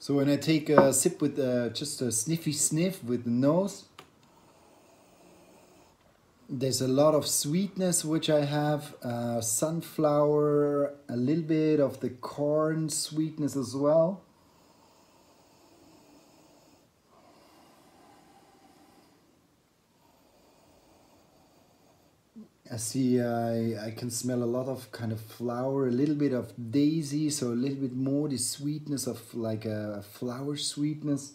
So when I take a sip with just a sniffy sniff with the nose, there's a lot of sweetness which I have, sunflower, a little bit of the corn sweetness as well. I see I can smell a lot of kind of flower, a little bit of daisy, so a little bit more the sweetness of like a flower sweetness.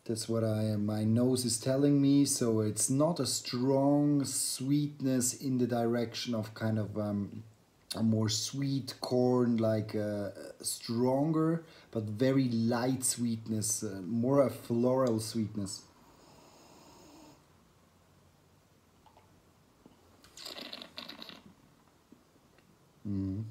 That's what my nose is telling me. So it's not a strong sweetness in the direction of kind of a more sweet corn, like stronger, but very light sweetness, more a floral sweetness. Mm.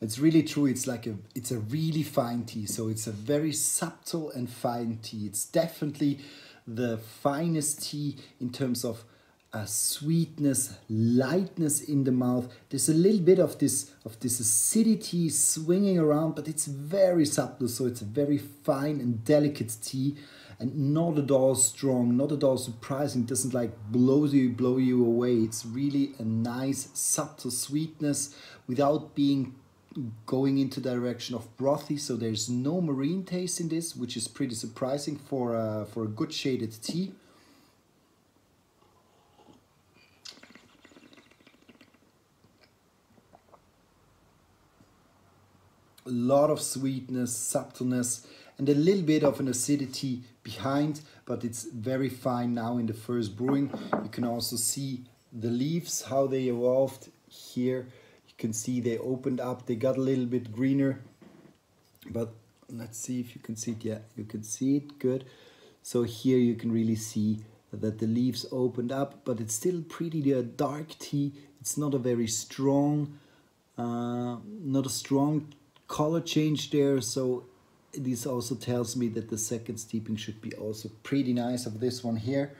It's really true. It's a really fine tea. So it's a very subtle and fine tea. It's definitely the finest tea in terms of sweetness, lightness in the mouth. There's a little bit of this acidity swinging around, but it's very subtle. So it's a very fine and delicate tea, and not at all strong, not at all surprising. It doesn't like blow you away. It's really a nice subtle sweetness without being going into the direction of brothy. So there's no marine taste in this, which is pretty surprising for a good shaded tea. A lot of sweetness, subtleness, and a little bit of an acidity behind, but it's very fine now in the first brewing. You can also see the leaves, how they evolved here. You can see they opened up, they got a little bit greener, but let's see if you can see it. Yeah, you can see it, good. So here you can really see that the leaves opened up, but it's still pretty dark tea. It's not a very strong, not a strong color change there. So this also tells me that the second steeping should be also pretty nice of this one here.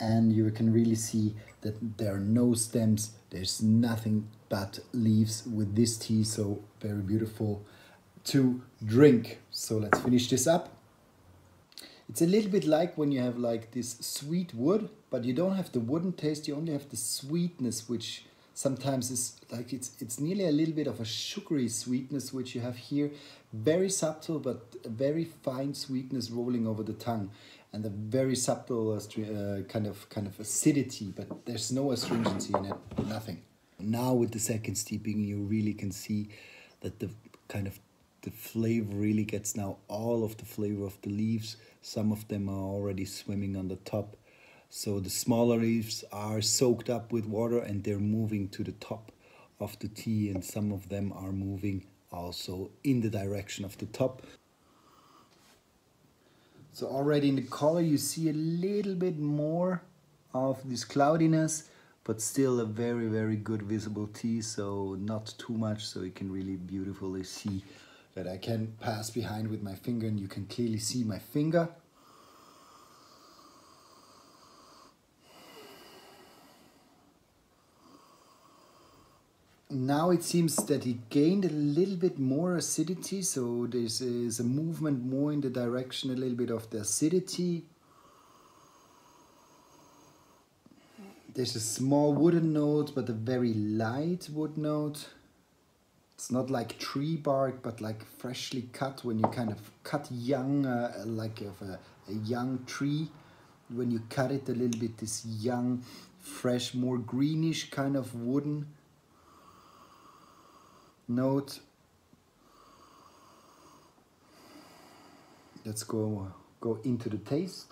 And you can really see that there are no stems, there's nothing but leaves with this tea. So very beautiful to drink. So let's finish this up. It's a little bit like when you have like this sweet wood, but you don't have the wooden taste, you only have the sweetness, which sometimes is like it's nearly a little bit of a sugary sweetness which you have here. Very subtle, but a very fine sweetness rolling over the tongue, and a very subtle kind of acidity, but there's no astringency in it, nothing. Now with the second steeping, you really can see that the kind of the flavor really gets now all of the flavor of the leaves. Some of them are already swimming on the top. So the smaller leaves are soaked up with water and they're moving to the top of the tea, and some of them are moving also in the direction of the top. So already in the color you see a little bit more of this cloudiness, but still a very, very good visible tea, so not too much, so you can really beautifully see that I can pass behind with my finger, and you can clearly see my finger. Now it seems that it gained a little bit more acidity, so this is a movement more in the direction a little bit of the acidity. There's a small wooden note, but a very light wood note. It's not like tree bark, but like freshly cut, when you kind of cut young, like of a young tree. When you cut it a little bit, this young, fresh, more greenish kind of wooden note. Let's go into the taste.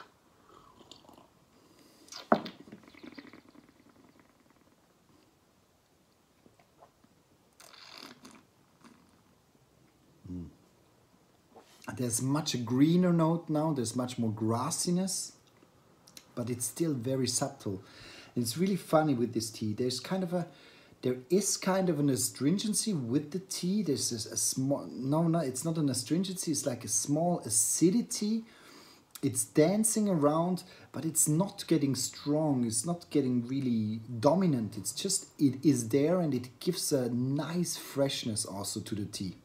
There's much a greener note now, there's much more grassiness, but it's still very subtle. It's really funny with this tea. There is kind of an astringency with the tea. There's a small, no, it's not an astringency, it's like a small acidity It's dancing around, but it's not getting strong. It's not getting really dominant. It's just, it is there, and it gives a nice freshness also to the tea.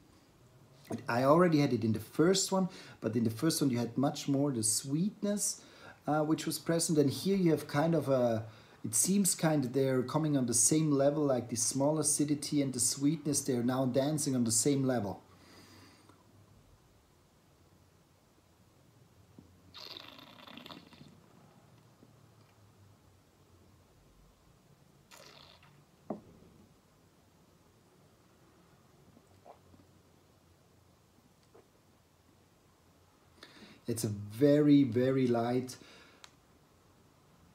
I already had it in the first one, but in the first one you had much more the sweetness, which was present. And here you have kind of a, it seems kind of they're coming on the same level, like the small acidity and the sweetness, they're now dancing on the same level. It's a very, very light,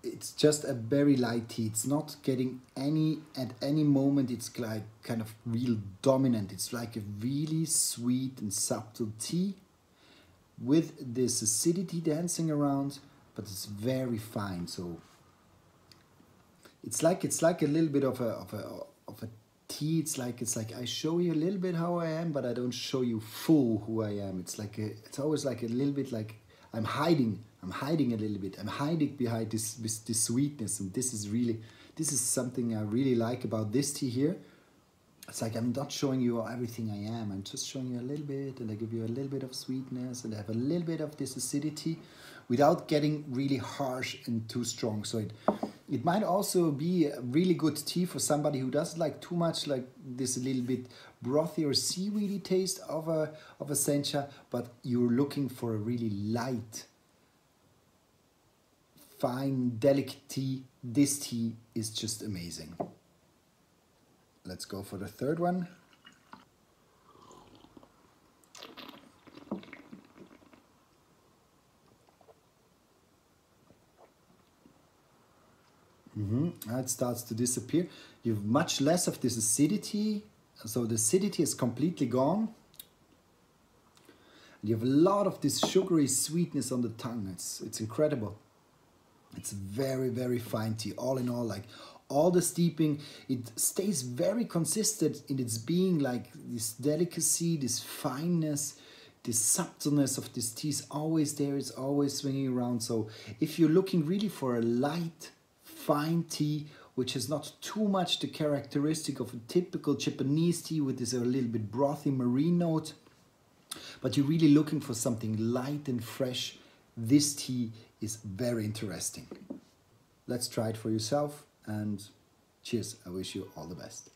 it's just a very light tea. It's not getting any, at any moment, it's like kind of real dominant. It's like a really sweet and subtle tea with this acidity dancing around, but it's very fine. So it's like a little bit of a tea. It's like I show you a little bit how I am, but I don't show you full who I am. It's like it's always like a little bit like I'm hiding a little bit. I'm hiding behind this sweetness, and this is something I really like about this tea here. It's like I'm not showing you everything I am. I'm just showing you a little bit, and I give you a little bit of sweetness, and I have a little bit of this acidity without getting really harsh and too strong. So it might also be a really good tea for somebody who doesn't like too much like this little bit brothy or seaweedy taste of a sencha, but you're looking for a really light, fine, delicate tea. This tea is just amazing. Let's go for the third one. Now it starts to disappear. You have much less of this acidity. So the acidity is completely gone. And you have a lot of this sugary sweetness on the tongue. It's incredible. It's very, very fine tea. All in all, like all the steeping, it stays very consistent in its being, like this delicacy, this fineness, this subtleness of this tea is always there. It's always swinging around. So if you're looking really for a light, fine tea, which is not too much the characteristic of a typical Japanese tea with this a little bit brothy marine note, but you're really looking for something light and fresh, this tea is very interesting. Let's try it for yourself, and cheers. I wish you all the best.